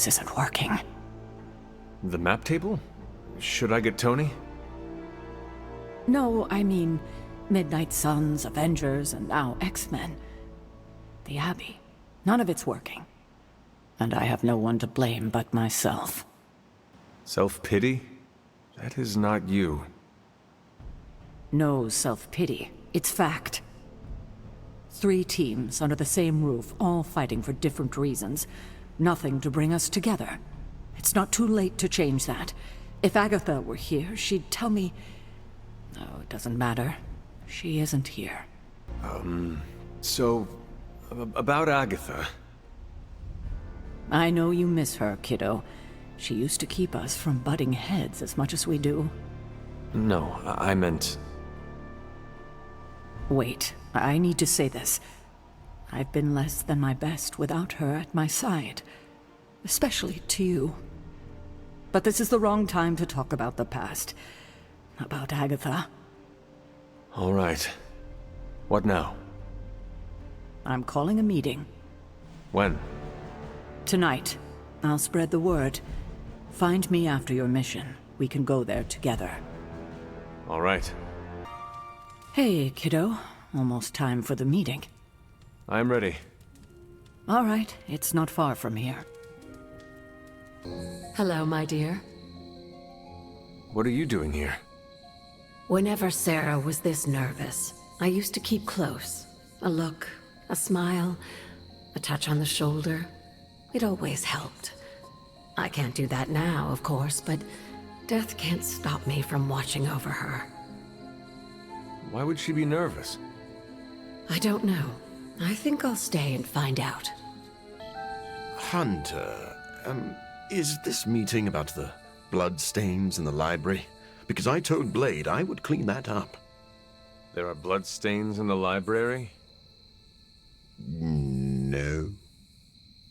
This isn't working. The map table? Should I get Tony? No, I mean Midnight Suns, Avengers, and now X-Men. The Abbey. None of it's working. And I have no one to blame but myself. Self-pity? That is not you. No self-pity. It's fact. 3 teams under the same roof, all fighting for different reasons. Nothing to bring us together. It's not too late to change that. If Agatha were here, she'd tell me... No, it doesn't matter. She isn't here. So, about Agatha. I know you miss her, kiddo. She used to keep us from butting heads as much as we do. No, I meant... Wait, I need to say this. I've been less than my best without her at my side. Especially to you. But this is the wrong time to talk about the past. About Agatha. All right. What now? I'm calling a meeting. When? Tonight. I'll spread the word. Find me after your mission. We can go there together. All right. Hey, kiddo. Almost time for the meeting. I'm ready. All right, it's not far from here. Hello, my dear. What are you doing here? Whenever Sara was this nervous, I used to keep close. A look, a smile, a touch on the shoulder. It always helped. I can't do that now, of course, but death can't stop me from watching over her. Why would she be nervous? I don't know. I think I'll stay and find out. Hunter, is this meeting about the bloodstains in the library? Because I told Blade I would clean that up. There are bloodstains in the library? No.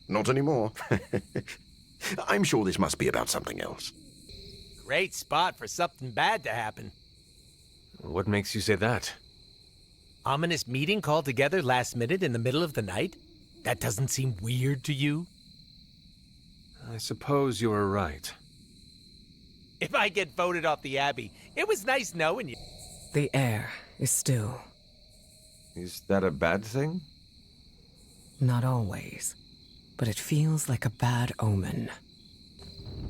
Not anymore. I'm sure this must be about something else. Great spot for something bad to happen. What makes you say that? Ominous meeting called together last minute in the middle of the night? That doesn't seem weird to you? I suppose you're right. If I get voted off the Abbey, it was nice knowing you. The air is still. Is that a bad thing? Not always, but it feels like a bad omen.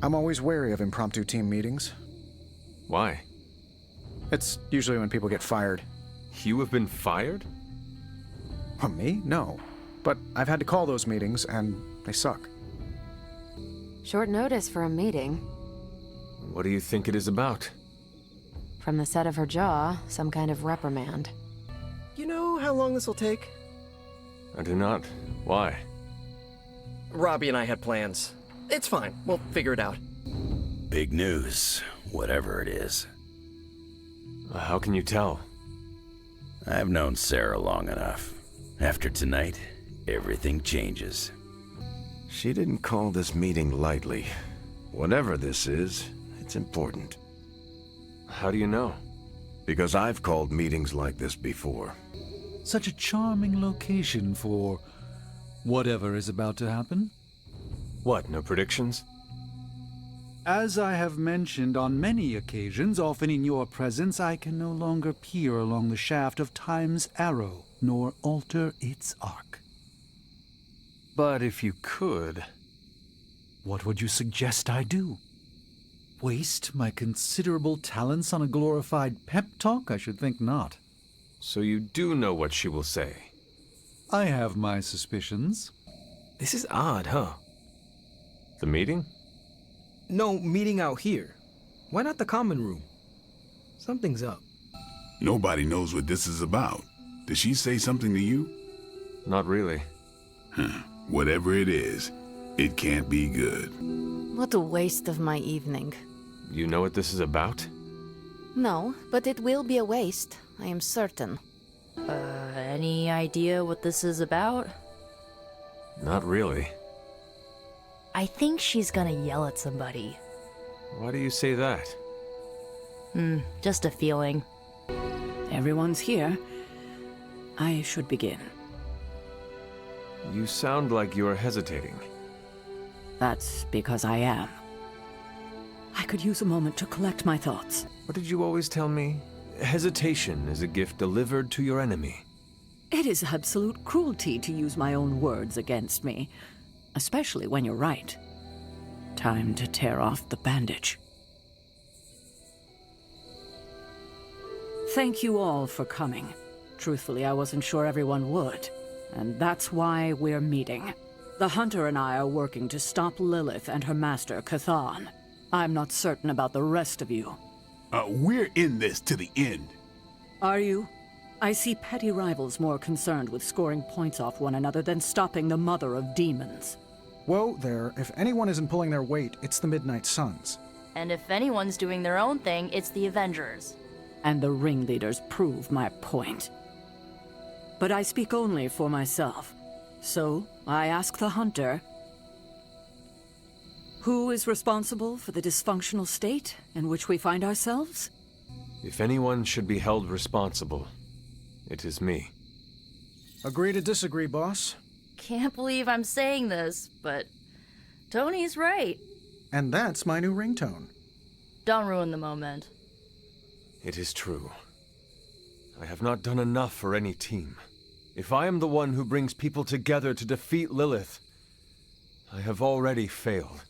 I'm always wary of impromptu team meetings. Why? It's usually when people get fired. You have been fired? Well, me? No. But I've had to call those meetings, and they suck. Short notice for a meeting. What do you think it is about? From the set of her jaw, some kind of reprimand. You know how long this will take? I do not. Why? Robbie and I had plans. It's fine. We'll figure it out. Big news, whatever it is. How can you tell? I've known Sara long enough. After tonight, everything changes. She didn't call this meeting lightly. Whatever this is, it's important. How do you know? Because I've called meetings like this before. Such a charming location for whatever is about to happen. What, no predictions? As I have mentioned on many occasions, often in your presence, I can no longer peer along the shaft of time's arrow, nor alter its arc. But if you could... What would you suggest I do? Waste my considerable talents on a glorified pep talk? I should think not. So you do know what she will say? I have my suspicions. This is odd, huh? The meeting? No, meeting out here. Why not the common room? Something's up. Nobody knows what this is about. Did she say something to you? Not really. Whatever it is, it can't be good. What a waste of my evening. You know what this is about? No, but it will be a waste, I am certain. Any idea what this is about? Not really. I think she's gonna yell at somebody. Why do you say that? Just a feeling. Everyone's here. I should begin. You sound like you're hesitating. That's because I am. I could use a moment to collect my thoughts. What did you always tell me? Hesitation is a gift delivered to your enemy. It is absolute cruelty to use my own words against me, especially when you're right. Time to tear off the bandage. Thank you all for coming. Truthfully, I wasn't sure everyone would, and that's why we're meeting. The Hunter and I are working to stop Lilith and her master, Chthon. I'm not certain about the rest of you. We're in this to the end. Are you? I see petty rivals more concerned with scoring points off one another than stopping the mother of demons. Whoa there, if anyone isn't pulling their weight, it's the Midnight Suns. And if anyone's doing their own thing, it's the Avengers. And the ringleaders prove my point. But I speak only for myself. So, I ask the Hunter, who is responsible for the dysfunctional state in which we find ourselves? If anyone should be held responsible, it is me. Agree to disagree, boss. Can't believe I'm saying this, but Tony's right. And that's my new ringtone. Don't ruin the moment. It is true. I have not done enough for any team. If I am the one who brings people together to defeat Lilith, I have already failed.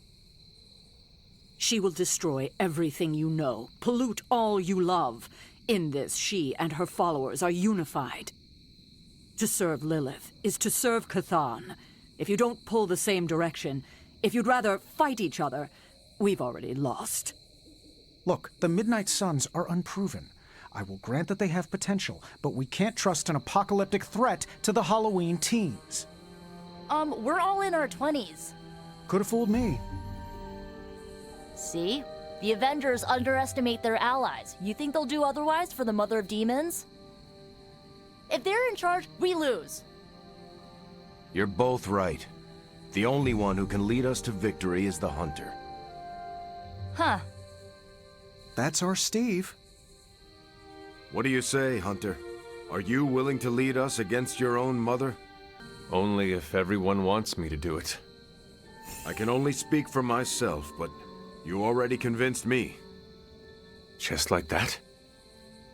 She will destroy everything you know, pollute all you love. In this, she and her followers are unified. To serve Lilith is to serve Chthon. If you don't pull the same direction, if you'd rather fight each other, we've already lost. Look, the Midnight Suns are unproven. I will grant that they have potential, but we can't trust an apocalyptic threat to the Halloween teens. We're all in our 20s. Could have fooled me. See? The Avengers underestimate their allies. You think they'll do otherwise for the Mother of Demons? If they're in charge, we lose. You're both right. The only one who can lead us to victory is the Hunter. Huh. That's our Steve. What do you say, Hunter? Are you willing to lead us against your own mother? Only if everyone wants me to do it. I can only speak for myself, but you already convinced me. Just like that?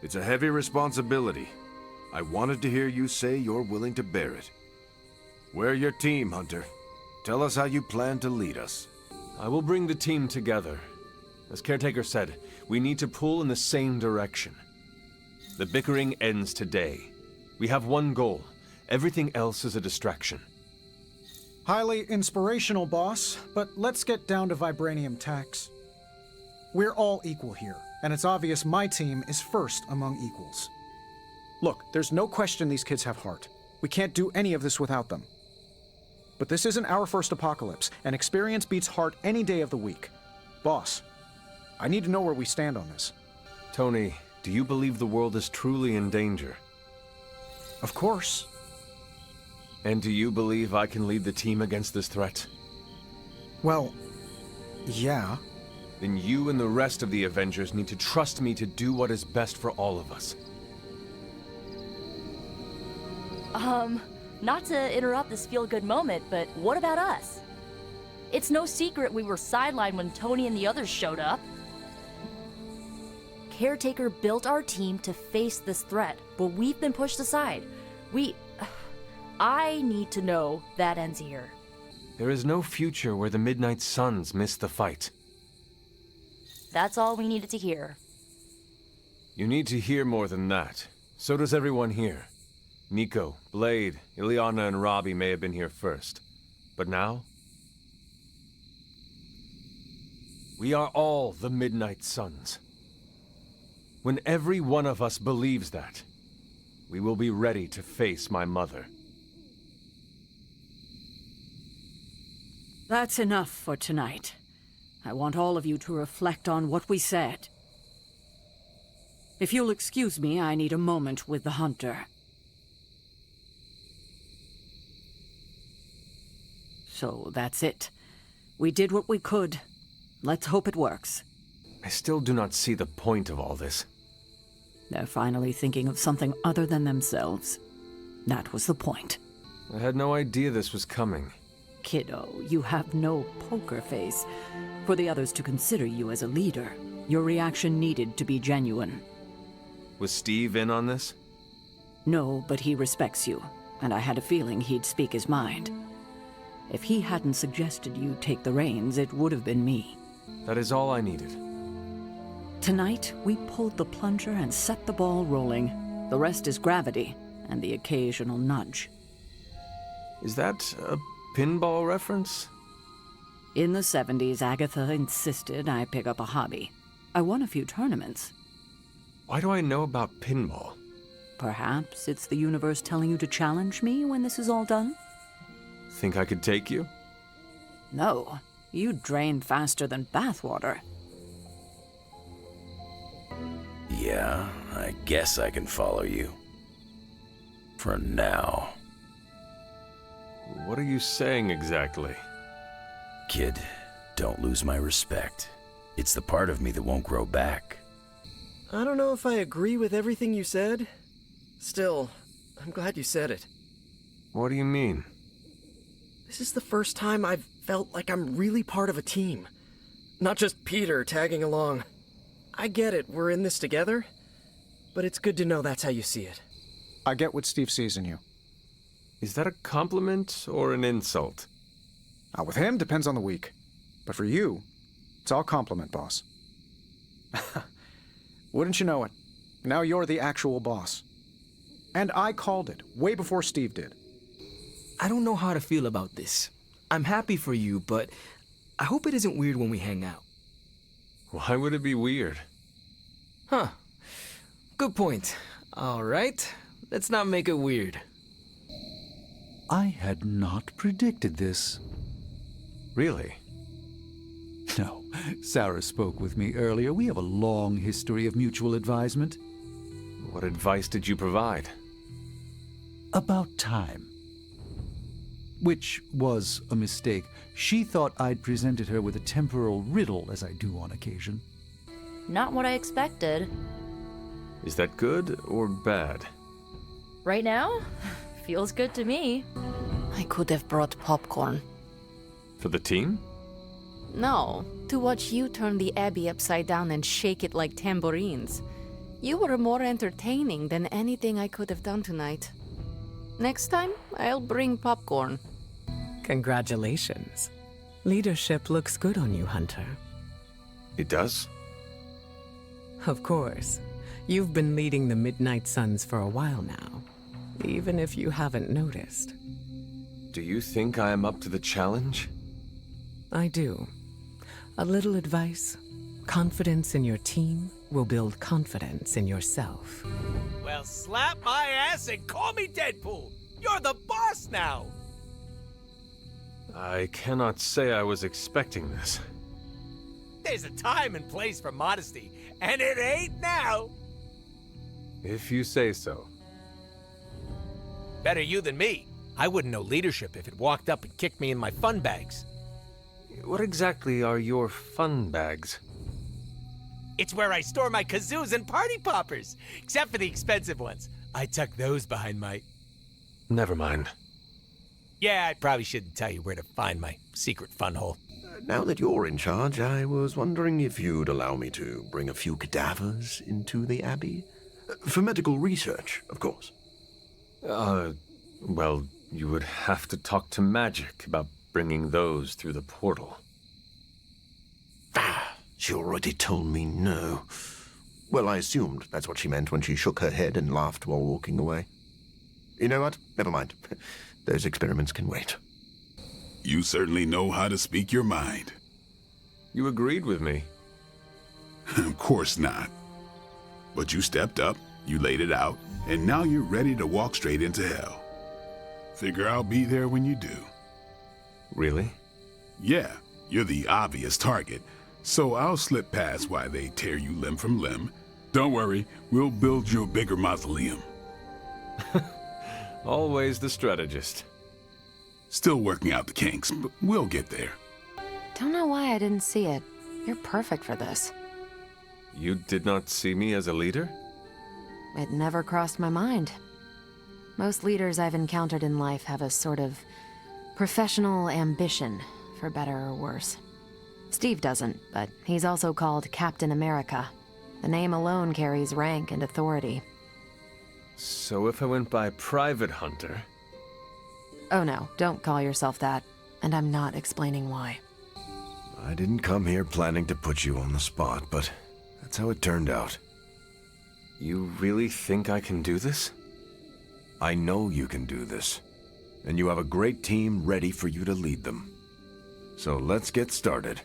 It's a heavy responsibility. I wanted to hear you say you're willing to bear it. We're your team, Hunter. Tell us how you plan to lead us. I will bring the team together. As Caretaker said, we need to pull in the same direction. The bickering ends today. We have one goal. Everything else is a distraction. Highly inspirational, boss, but let's get down to vibranium tax. We're all equal here, and it's obvious my team is first among equals. Look, there's no question these kids have heart. We can't do any of this without them. But this isn't our first apocalypse, and experience beats heart any day of the week. Boss, I need to know where we stand on this. Tony, do you believe the world is truly in danger? Of course. And do you believe I can lead the team against this threat? Well, yeah. Then you and the rest of the Avengers need to trust me to do what is best for all of us. Not to interrupt this feel-good moment, but what about us? It's no secret we were sidelined when Tony and the others showed up. Caretaker built our team to face this threat, but we've been pushed aside. I need to know that ends here. There is no future where the Midnight Suns miss the fight. That's all we needed to hear. You need to hear more than that. So does everyone here. Nico, Blade, Ileana, and Robbie may have been here first. But now? We are all the Midnight Suns. When every one of us believes that, we will be ready to face my mother. That's enough for tonight. I want all of you to reflect on what we said. If you'll excuse me, I need a moment with the Hunter. So that's it. We did what we could. Let's hope it works. I still do not see the point of all this. They're finally thinking of something other than themselves. That was the point. I had no idea this was coming. kiddo. You have no poker face. For the others to consider you as a leader, your reaction needed to be genuine. Was Steve in on this? No, but he respects you, and I had a feeling he'd speak his mind. If he hadn't suggested you take the reins, it would have been me. That is all I needed. Tonight, we pulled the plunger and set the ball rolling. The rest is gravity, and the occasional nudge. Is that a pinball reference? In the 70s, Agatha insisted I pick up a hobby. I won a few tournaments. Why do I know about pinball? Perhaps it's the universe telling you to challenge me when this is all done? Think I could take you? No, you drain faster than bathwater. Yeah, I guess I can follow you. For now. What are you saying exactly? Kid, don't lose my respect. It's the part of me that won't grow back. I don't know if I agree with everything you said. Still, I'm glad you said it. What do you mean? This is the first time I've felt like I'm really part of a team. Not just Peter tagging along. I get it, we're in this together, but it's good to know that's how you see it. I get what Steve sees in you. Is that a compliment or an insult? With him, depends on the week. But for you, it's all compliment, boss. Wouldn't you know it? Now you're the actual boss. And I called it, way before Steve did. I don't know how to feel about this. I'm happy for you, but I hope it isn't weird when we hang out. Why would it be weird? Huh. Good point. All right. Let's not make it weird. I had not predicted this. Really? No. Sara spoke with me earlier. We have a long history of mutual advisement. What advice did you provide? About time. Which was a mistake. She thought I'd presented her with a temporal riddle, as I do on occasion. Not what I expected. Is that good or bad? Right now? Feels good to me. I could have brought popcorn. For the team? No, to watch you turn the Abbey upside down and shake it like tambourines. You were more entertaining than anything I could have done tonight. Next time, I'll bring popcorn. Congratulations. Leadership looks good on you, Hunter. It does? Of course. You've been leading the Midnight Suns for a while now, even if you haven't noticed. Do you think I am up to the challenge? I do. A little advice. Confidence in your team will build confidence in yourself. Well, slap my ass and call me Deadpool. You're the boss now. I cannot say I was expecting this. There's a time and place for modesty, and it ain't now. If you say so. Better you than me. I wouldn't know leadership if it walked up and kicked me in my fun bags. What exactly are your fun bags? It's where I store my kazoos and party poppers, except for the expensive ones. I tuck those behind my... Never mind. Yeah, I probably shouldn't tell you where to find my secret fun hole. Now that you're in charge, I was wondering if you'd allow me to bring a few cadavers into the Abbey. For medical research, of course. Well, you would have to talk to Magic about bringing those through the portal. She already told me no. Well, I assumed that's what she meant when she shook her head and laughed while walking away. You know what? Never mind. Those experiments can wait. You certainly know how to speak your mind. You agreed with me. Of course not. But you stepped up, you laid it out, and now you're ready to walk straight into hell. Figure I'll be there when you do. Really? Yeah, you're the obvious target, so I'll slip past while they tear you limb from limb. Don't worry, we'll build you a bigger mausoleum. Always the strategist. Still working out the kinks, but we'll get there. Don't know why I didn't see it. You're perfect for this. You did not see me as a leader? It never crossed my mind. Most leaders I've encountered in life have a sort of Professional ambition, for better or worse. Steve doesn't, but he's also called Captain America. The name alone carries rank and authority. So if I went by Private Hunter... Oh no, don't call yourself that. And I'm not explaining why. I didn't come here planning to put you on the spot, but that's how it turned out. You really think I can do this? I know you can do this. And you have a great team ready for you to lead them. So let's get started.